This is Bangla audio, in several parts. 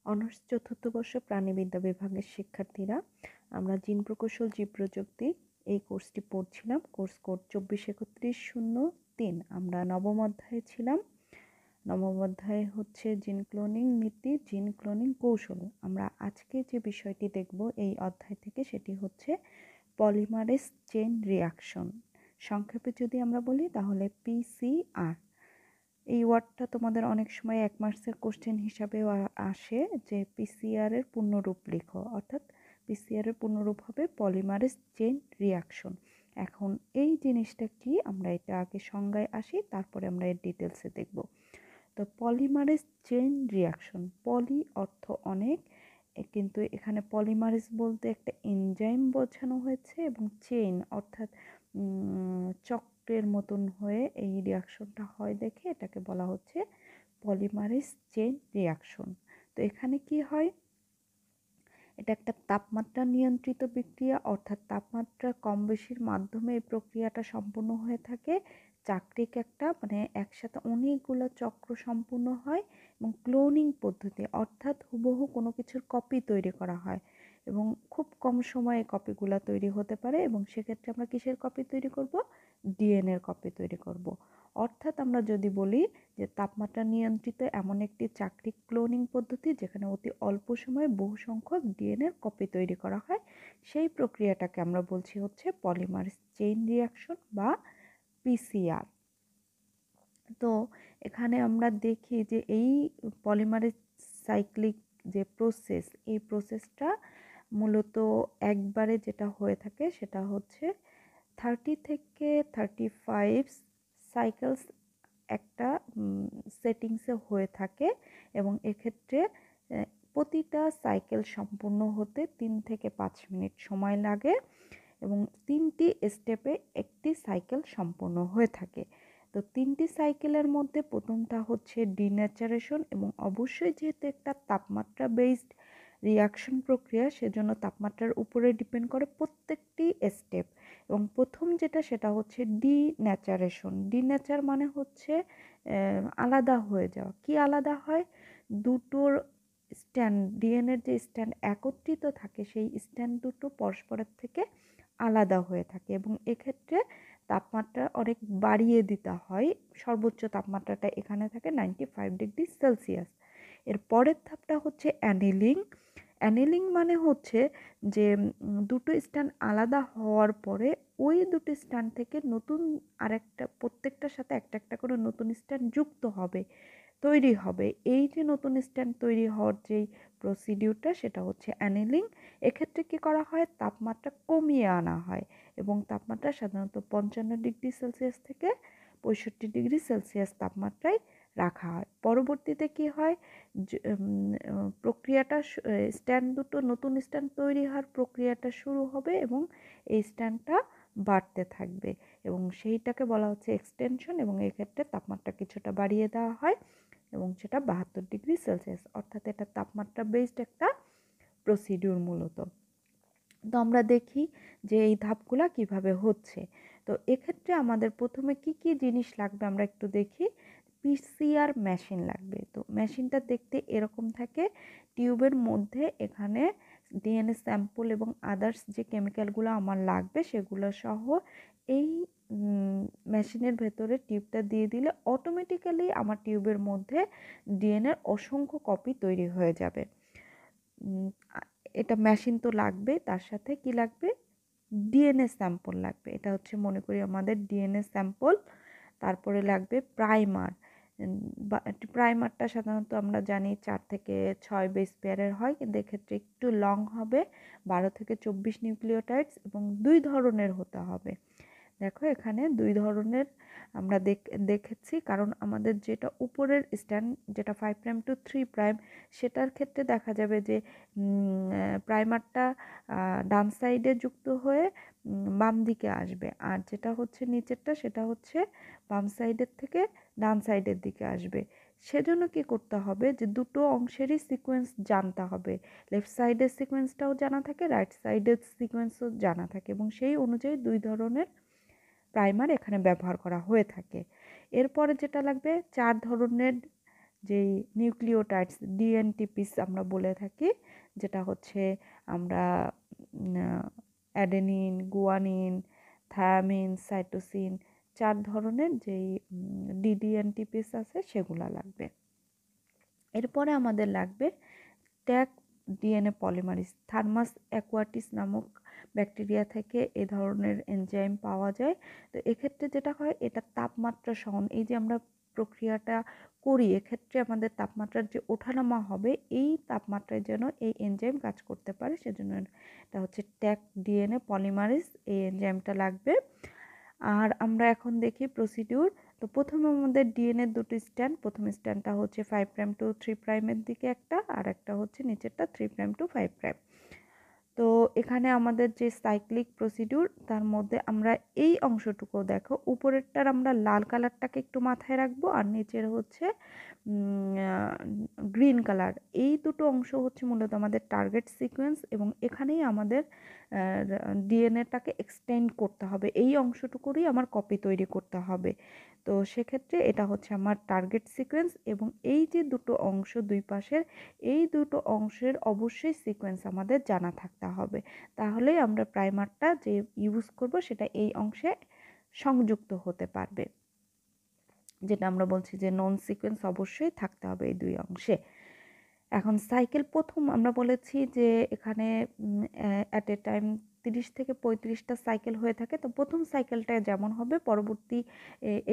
অনার্স চতুর্থ বর্ষ প্রাণীবিদ্যা বিভাগের শিক্ষার্থীরা আমরা জিন প্রকৌশল জীব প্রযুক্তি এই কোর্সটি পড়ছিলাম। Course code 243103। আমরা নবম অধ্যায়ে ছিলাম। নবম অধ্যায়ে হচ্ছে জিন ক্লোনিং নীতি, জিন ক্লোনিং কৌশল। আমরা আজকে যে বিষয়টি দেখব এই অধ্যায় থেকে সেটি হচ্ছে পলিমারেজ চেইন রিয়াকশন। সংক্ষেপে যদি আমরা বলি তাহলে পিসিআর। এই ওয়ার্ডটা তোমাদের অনেক সময় 1 মার্কসের কোশ্চেন হিসাবেও আসে যে পিসিআর এর পূর্ণরূপ লেখো, অর্থাৎ পিসিআর এর পূর্ণরূপ হবে পলিমারেজ চেইন রিয়াকশন। এখন এই জিনিসটা কি, আমরা এটা আগে সংজ্ঞায় আসি, তারপরে আমরা এর ডিটেলসে দেখব। তো পলিমারেজ চেইন রিয়াকশন, পলি অর্থ অনেক, কিন্তু এখানে পলিমারেজ বলতে একটা এনজাইম বোঝানো হয়েছে, এবং চেইন অর্থাৎ চক্রের মতন হয়ে এই রিয়াকশনটা হয় দেখে এটাকে বলা হচ্ছে পলিমারেজ চেইন রিয়াকশন। তো এখানে কি হয়, এটা একটা তাপমাত্রা নিয়ন্ত্রিত বিক্রিয়া, অর্থাৎ তাপমাত্রা কম বেশির মাধ্যমে এই প্রক্রিয়াটা সম্পূর্ণ হয়ে থাকে। চাক্রিক একটা মানে একসাথে অনেকগুলো চক্র সম্পূর্ণ হয়, এবং ক্লোনিং পদ্ধতি অর্থাৎ হুবহু কোনো কিছুর কপি তৈরি করা হয়, এবং খুব কম সময়ে কপিগুলো তৈরি হতে পারে। এবং সেক্ষেত্রে আমরা কিসের কপি তৈরি করব? ডিএনএর কপি তৈরি করব। অর্থাৎ আমরা যদি বলি যে তাপমাত্রা নিয়ন্ত্রিত এমন একটি চাক্রিক ক্লোনিং পদ্ধতি যেখানে অতি অল্প সময়ে বহু সংখ্যক ডিএনএর কপি তৈরি করা হয়, সেই প্রক্রিয়াটাকে আমরা বলছি হচ্ছে পলিমারেজ চেইন রিয়াকশন বা পিসিআর। তো এখানে আমরা দেখি যে এই পলিমারেজ সাইক্লিক যে প্রসেস, এই প্রসেসটা মূলত একবারে যেটা হয়ে থাকে সেটা হচ্ছে 30 থেকে 35 সাইকেলস একটা সেটিংসে হয়ে থাকে, এবং এক্ষেত্রে প্রতিটা সাইকেল সম্পূর্ণ হতে 3 থেকে 5 মিনিট সময় লাগে, এবং 3টি স্টেপে একটি সাইকেল সম্পূর্ণ হয়ে থাকে। তো 3টি সাইকেলের মধ্যে প্রথমটা হচ্ছে ডিন্যাচারেশন, এবং অবশ্যই যেহেতু একটা তাপমাত্রা বেসড রিয়াকশন প্রক্রিয়া সেজন্য তাপমাত্রার উপরে ডিপেন্ড করে প্রত্যেকটি স্টেপ। এবং প্রথম যেটা সেটা হচ্ছে ডিন্যাচারেশন। ডিন্যাচার মানে হচ্ছে আলাদা হয়ে যাওয়া। কি আলাদা হয়? দুটোর স্ট্যান্ড, ডিএনএর যে স্ট্যান্ড একত্রিত থাকে সেই স্ট্যান্ড দুটো পরস্পরের থেকে আলাদা হয়ে থাকে, এবং এক্ষেত্রে তাপমাত্রা অনেক বাড়িয়ে দিতে হয়। সর্বোচ্চ তাপমাত্রাটা এখানে থাকে 95 ডিগ্রি সেলসিয়াস। এর পরের ধাপটা হচ্ছে অ্যানিলিং। অ্যানিলিং মানে হচ্ছে যে দুটো স্ট্যান্ড আলাদা হওয়ার পরে ওই দুটো স্ট্যান্ড থেকে নতুন আরেকটা, প্রত্যেকটার সাথে একটা একটা করে নতুন স্ট্যান্ড যুক্ত হবে, তৈরি হবে। এই যে নতুন স্ট্যান্ড তৈরি হওয়ার যেই প্রসিডিউরটা সেটা হচ্ছে অ্যানিলিং। এক্ষেত্রে কি করা হয়? তাপমাত্রা কমিয়ে আনা হয়, এবং তাপমাত্রা সাধারণত 55 ডিগ্রি সেলসিয়াস থেকে 65 ডিগ্রি সেলসিয়াস তাপমাত্রায় রাখা হয়। পরবর্তীতে কি হয়, প্রক্রিয়াটা স্ট্যান্ড দুটো নতুন স্ট্যান্ড তৈরি হওয়ার প্রক্রিয়াটা শুরু হবে, এবং এই স্ট্যান্ডটা বাড়তে থাকবে, এবং সেইটাকে বলা হচ্ছে এক্সটেনশন। এবং এক্ষেত্রে তাপমাত্রা কিছুটা বাড়িয়ে দেওয়া হয়, এবং সেটা 72 ডিগ্রি সেলসিয়াস, অর্থাৎ এটা তাপমাত্রা বেসড একটা প্রসিডিউর মূলত। তো আমরা দেখি যে এই ধাপগুলা কিভাবে হচ্ছে। তো এক্ষেত্রে আমাদের প্রথমে কি কি জিনিস লাগবে আমরা একটু দেখি। পিসিআর মেশিন লাগবে। তো মেশিনটা দেখতে এরকম থাকে, টিউবের মধ্যে এখানে ডিএনএ স্যাম্পল এবং আদার্স যে কেমিক্যালগুলো আমার লাগবে সেগুলো সহ এই মেশিনের ভেতরে টিউবটা দিয়ে দিলে অটোমেটিক্যালি আমার টিউবের মধ্যে ডিএনএর অসংখ্য কপি তৈরি হয়ে যাবে। এটা মেশিন তো লাগবে, তার সাথে কি লাগবে? ডিএনএ স্যাম্পল লাগবে। এটা হচ্ছে মনে করি আমাদের ডিএনএ স্যাম্পল। তারপরে লাগবে প্রাইমার। প্রাইমারটা সাধারণত আমরা জানি 4 থেকে 6 বেস পেয়ারের হয়, কিন্তু এক্ষেত্রে একটু লং হবে, 12 থেকে 24 নিউক্লিওটাইডস, এবং 2 ধরনের হতে হবে। দেখো এখানে 2 ধরনের আমরা দেখেছি, কারণ আমাদের যেটা উপরের স্ট্যান্ড যেটা 5 প্রাইম টু 3 প্রাইম, সেটার ক্ষেত্রে দেখা যাবে যে প্রাইমারটা ডান সাইডে যুক্ত হয়ে বাম দিকে আসবে, আর যেটা হচ্ছে নিচেরটা সেটা হচ্ছে বাম সাইডের থেকে ডান সাইডের দিকে আসবে। সেজন্য কি করতে হবে, যে দুটো অংশেরই সিকোয়েন্স জানতে হবে। লেফট সাইডের সিকোয়েন্সটাও জানা থাকে, রাইট সাইডের সিকোয়েন্সও জানা থাকে, এবং সেই অনুযায়ী 2 ধরনের প্রাইমার এখানে ব্যবহার করা হয়ে থাকে। এরপরে যেটা লাগবে 4 ধরনের যেই নিউক্লিওটাইডস ডিএনটিপিস আমরা বলে থাকি, যেটা হচ্ছে আমরা অ্যাডেনিন, গুয়ানিন, থায়ামিন, সাইটোসিন 4 ধরনের যেই ডিএনটিপিস আছে সেগুলো লাগবে। এরপরে আমাদের লাগবে ট্যাগ ডিএনএ পলিমারেজ। থার্মাস অ্যাকুয়াটিস নামক ব্যাকটেরিয়া থেকে এ ধরনের এনজাইম পাওয়া যায়। তো এক্ষেত্রে যেটা হয়, এটা তাপমাত্রা সহন, এই যে আমরা প্রক্রিয়াটা করি এক্ষেত্রে আমাদের তাপমাত্রার যে ওঠানামা হবে, এই তাপমাত্রায় যেন এই এনজাইম কাজ করতে পারে, সেজন্য এটা হচ্ছে ট্যাগ ডিএনএ পলিমারেজ, এই এনজাইমটা লাগবে। আর আমরা এখন দেখি প্রসিডিউর। তো প্রথমে আমাদের ডিএনএ দুটো স্ট্যান্ড, প্রথম স্ট্যান্ডটা হচ্ছে 5' টু 3' দিকে একটা, আর একটা হচ্ছে নিচেরটা 3' টু 5'। তো এখানে আমাদের যে সাইক্লিক প্রসিডিউর, তার মধ্যে আমরা এই অংশটুকু দেখো, উপরেরটার আমরা লাল কালারটাকে একটু মাথায় রাখবো, আর নিচের হচ্ছে গ্রিন কালার। এই দুটো অংশ হচ্ছে মূলত আমাদের টার্গেট সিকোয়েন্স, এবং এখানেই আমাদের ডিএনএটাকে এক্সটেন্ড করতে হবে, এই অংশটুকুরই আমার কপি তৈরি করতে হবে। তো সেক্ষেত্রে এটা হচ্ছে আমার টার্গেট সিকোয়েন্স, এবং এই যে দুটো অংশ দুই পাশের, এই দুটো অংশের অবশ্যই সিকোয়েন্স আমাদের জানা থাকতে হবে, তাহলেই আমরা প্রাইমারটা যে ইউজ করব সেটা এই অংশে সংযুক্ত হতে পারবে, যেটা আমরা বলছি যে নন সিকোয়েন্স অবশ্যই থাকতে হবে এই দুই অংশে। এখন সাইকেল প্রথম আমরা বলেছি যে এখানে অ্যাট এ টাইম 30 থেকে 35টা সাইকেল হয়ে থাকে। তো প্রথম সাইকেলটা যেমন হবে, পরবর্তী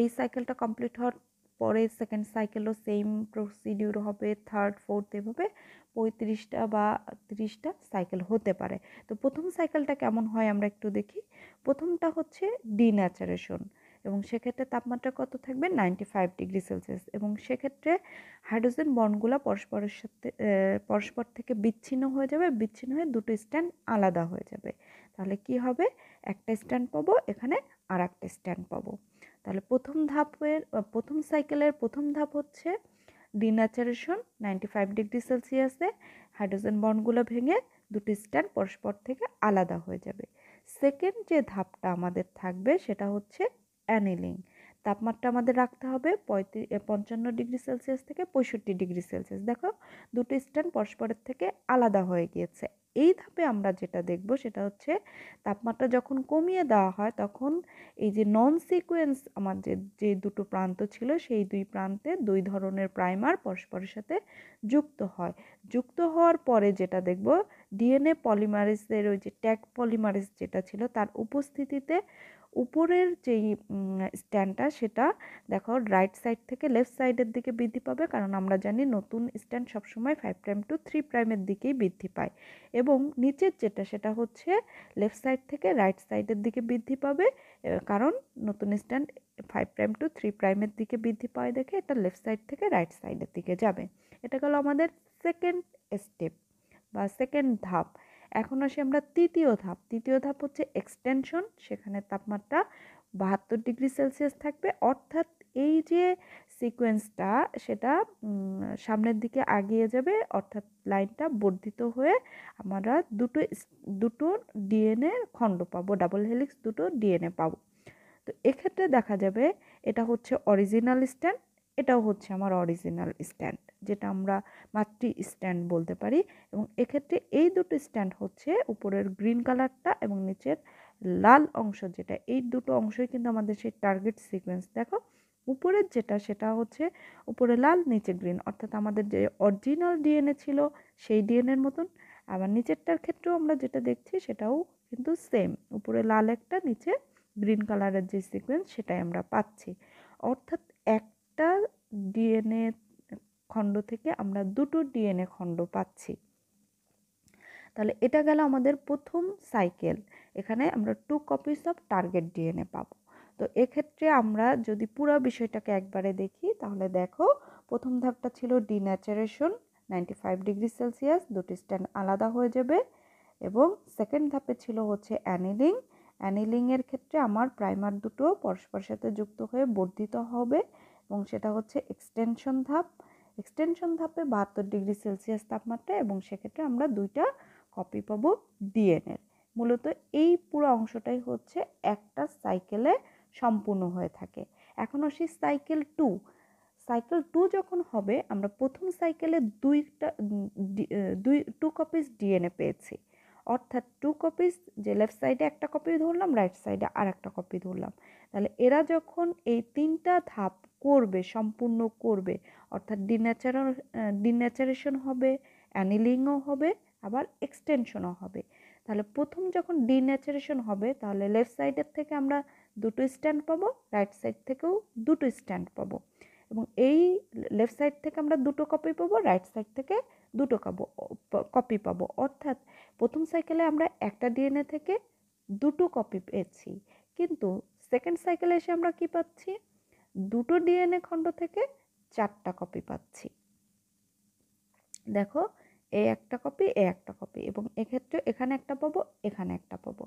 এই সাইকেলটা কমপ্লিট হওয়ার পরে সেকেন্ড সাইকেলও সেম প্রসিডিউর হবে, থার্ড, ফোর্থ, এভাবে 35টা বা 30টা সাইকেল হতে পারে। তো প্রথম সাইকেলটা কেমন হয় আমরা একটু দেখি। প্রথমটা হচ্ছে ডিন্যাচারেশন, এবং সেক্ষেত্রে তাপমাত্রা কত থাকবে, 95°C, এবং সেক্ষেত্রে হাইড্রোজেন বন্ডগুলো পরস্পর থেকে বিচ্ছিন্ন হয়ে যাবে, বিচ্ছিন্ন হয়ে দুটো স্ট্যান্ড আলাদা হয়ে যাবে। তাহলে কি হবে, একটা স্ট্যান্ড পাবো, এখানে আর একটা স্ট্যান্ড পাবো। তাহলে প্রথম সাইকেলের প্রথম ধাপ হচ্ছে ডিন্যাচারেশন, 95°C, হাইড্রোজেন বন্ডগুলো ভেঙে দুটো স্ট্যান্ড পরস্পর থেকে আলাদা হয়ে যাবে। সেকেন্ড যে ধাপটা আমাদের থাকবে সেটা হচ্ছে অ্যানিলিং। তাপমাত্রা আমাদের রাখতে হবে 55°C থেকে 65°C। দেখো দুটো স্ট্যান্ড পরস্পরের থেকে আলাদা হয়ে গিয়েছে। এই ধাপে আমরা যেটা দেখব সেটা হচ্ছে তাপমাত্রা যখন কমিয়ে দেওয়া হয়, তখন এই যে নন সিকোয়েন্স আমাদের যে দুটো প্রান্ত ছিল, সেই দুই প্রান্তে দুই ধরনের প্রাইমার পরস্পরের সাথে যুক্ত হয়। যুক্ত হওয়ার পরে যেটা দেখব, ডিএনএ পলিমারেজের ওই যে ট্যাগ পলিমারেজ যেটা ছিল, তার উপস্থিতিতে উপরের যেই স্ট্যান্ডটা, সেটা দেখো রাইট সাইড থেকে লেফট সাইডের দিকে বৃদ্ধি পাবে, কারণ আমরা জানি নতুন স্ট্যান্ড সবসময় 5' টু 3'-এর দিকেই বৃদ্ধি পায়। এবং নিচের যেটা, সেটা হচ্ছে লেফট সাইড থেকে রাইট সাইডের দিকে বৃদ্ধি পাবে, কারণ নতুন স্ট্যান্ড 5' টু 3'-এর দিকে বৃদ্ধি পায় দেখে এটা লেফট সাইড থেকে রাইট সাইডের দিকে যাবে। এটা গেল আমাদের সেকেন্ড স্টেপ বা সেকেন্ড ধাপ। এখন আসি আমরা তৃতীয় ধাপ। তৃতীয় ধাপ হচ্ছে এক্সটেনশন, সেখানে তাপমাত্রা 72°C থাকবে, অর্থাৎ এই যে সিকোয়েন্সটা সেটা সামনের দিকে আগিয়ে যাবে, অর্থাৎ লাইনটা বর্ধিত হয়ে আমরা দুটো ডিএনএ খণ্ড পাবো, ডাবল হেলিক্স দুটো ডিএনএ পাবো। তো এক্ষেত্রে দেখা যাবে এটা হচ্ছে অরিজিনাল স্ট্যান্ড, এটাও হচ্ছে আমার অরিজিনাল স্ট্যান্ড, যেটা আমরা মাতৃ স্ট্যান্ড বলতে পারি। এবং এক্ষেত্রে এই দুটো স্ট্যান্ড হচ্ছে উপরের গ্রিন কালারটা এবং নিচের লাল অংশ, যেটা এই দুটো অংশই কিন্তু আমাদের সেই টার্গেট সিকোয়েন্স। দেখো উপরের যেটা সেটা হচ্ছে উপরে লাল নিচে গ্রিন, অর্থাৎ আমাদের যে অরিজিনাল ডিএনএ ছিল সেই ডিএনএর মতন। আবার নিচেরটার ক্ষেত্রেও আমরা যেটা দেখছি সেটাও কিন্তু সেম, উপরে লাল একটা, নিচে গ্রিন কালারের যে সিকোয়েন্স সেটাই আমরা পাচ্ছি। অর্থাৎ একটা ডিএনএ খণ্ড থেকে আমরা দুটো ডিএনএ খণ্ড পাচ্ছি। তাহলে এটা গেল আমাদের প্রথম সাইকেল। এখানে আমরা 2 কপিস অফ টার্গেট ডিএনএ পাবো। তো এক্ষেত্রে আমরা যদি পুরো বিষয়টাকে একবারে দেখি, তাহলে দেখো প্রথম ধাপটা ছিল ডিন্যাচারেশন, 95°C, দুটি স্ট্যান্ড আলাদা হয়ে যাবে। এবং সেকেন্ড ধাপে ছিল হচ্ছে অ্যানিলিং। অ্যানিলিংয়ের ক্ষেত্রে আমার প্রাইমার দুটো পরস্পরের সাথে যুক্ত হয়ে বর্ধিত হবে, এবং সেটা হচ্ছে এক্সটেনশন ধাপ। এক্সটেনশন ধাপে 72°C তাপমাত্রা, এবং সেক্ষেত্রে আমরা দুইটা কপি পাবো ডিএনএর। মূলত এই পুরো অংশটাই হচ্ছে একটা সাইকেলে সম্পূর্ণ হয়ে থাকে। এখন আসি সাইকেল 2। সাইকেল 2 যখন হবে আমরা প্রথম সাইকেলে 2 কপিস ডিএনএ পেয়েছি, অর্থাৎ 2 কপিস, যে লেফট সাইডে একটা কপি ধরলাম, রাইট সাইডে আর একটা কপি ধরলাম। তাহলে এরা যখন এই 3টা ধাপ করবে, সম্পূর্ণ করবে, অর্থাৎ ডিন্যাচারেশন হবে, অ্যানিলিংও হবে, আবার এক্সটেনশনও হবে। তাহলে প্রথম যখন ডিন্যাচারেশন হবে তাহলে লেফট সাইডের থেকে আমরা 2টো স্ট্যান্ড পাবো, রাইট সাইড থেকেও 2টো স্ট্যান্ড পাবো, এবং এই লেফট সাইড থেকে আমরা 2টো কপি পাবো, রাইট সাইড থেকে 2টো কপি পাবো। অর্থাৎ প্রথম সাইকেলে আমরা একটা ডিএনএ থেকে 2টো কপি পেয়েছি, কিন্তু সেকেন্ড সাইকেলে এসে আমরা কি পাচ্ছি, 2টো ডিএনএ খণ্ড থেকে 4টা কপি পাচ্ছি। দেখো, এ একটা কপি, এ একটা কপি, এবং এক্ষেত্রে এখানে একটা পাবো, এখানে একটা পাবো,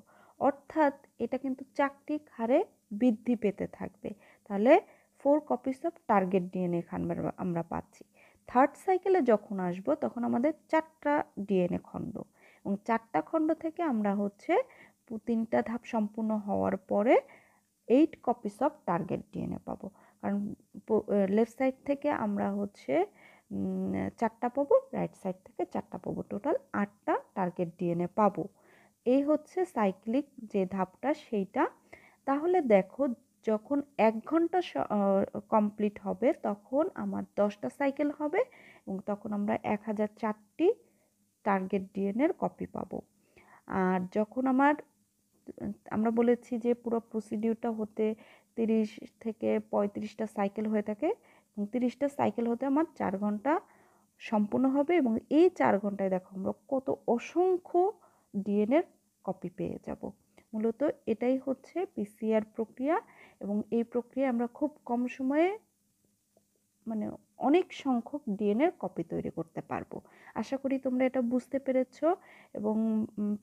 অর্থাৎ এটা কিন্তু চাকটিক হারে বৃদ্ধি পেতে থাকবে। তাহলে 4 কপিস অফ টার্গেট ডিএনএ এখানে আমরা পাচ্ছি। থার্ড সাইকেলে যখন আসবো তখন আমাদের 4টা ডিএনএ খণ্ড, এবং 4টা খণ্ড থেকে আমরা হচ্ছে 3টা ধাপ সম্পূর্ণ হওয়ার পরে 8 কপিস অফ টার্গেট ডিএনএ পাবো। কারণ লেফট সাইড থেকে আমরা হচ্ছে 4টা পাবো, রাইট সাইড থেকে 4টা পাবো, টোটাল 8টা টার্গেট ডিএনএ পাবো। এই হচ্ছে সাইক্লিক যে ধাপটা সেইটা। তাহলে দেখো, যখন 1 ঘন্টা কমপ্লিট হবে তখন আমার 10টা সাইকেল হবে, এবং তখন আমরা 1004টি টার্গেট ডিএনএর কপি পাবো। আর যখন আমরা বলেছি যে পুরো প্রসিডিউরটা হতে 30 থেকে 35টা সাইকেল হয়ে থাকে, এবং 30টা সাইকেল হতে আমার 4 ঘন্টা সম্পূর্ণ হবে, এবং এই 4 ঘন্টায় দেখো আমরা কত অসংখ্য ডিএনএর কপি পেয়ে যাব। মূলত এটাই হচ্ছে পিসিআর প্রক্রিয়া, এবং এই প্রক্রিয়া আমরা খুব কম সময়ে মানে অনেক সংখ্যক ডিএনএর কপি তৈরি করতে পারবো। আশা করি তোমরা এটা বুঝতে পেরেছো এবং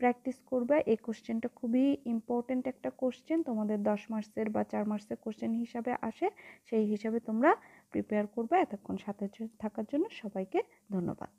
প্র্যাকটিস করবে। এই কোশ্চেনটা খুবই ইম্পর্টেন্ট একটা কোশ্চেন, তোমাদের 10 মার্কসের বা 4 মার্কসের কোশ্চেন হিসাবে আসে, সেই হিসাবে তোমরা প্রিপেয়ার করবে। এতক্ষণ সাথে থাকার জন্য সবাইকে ধন্যবাদ।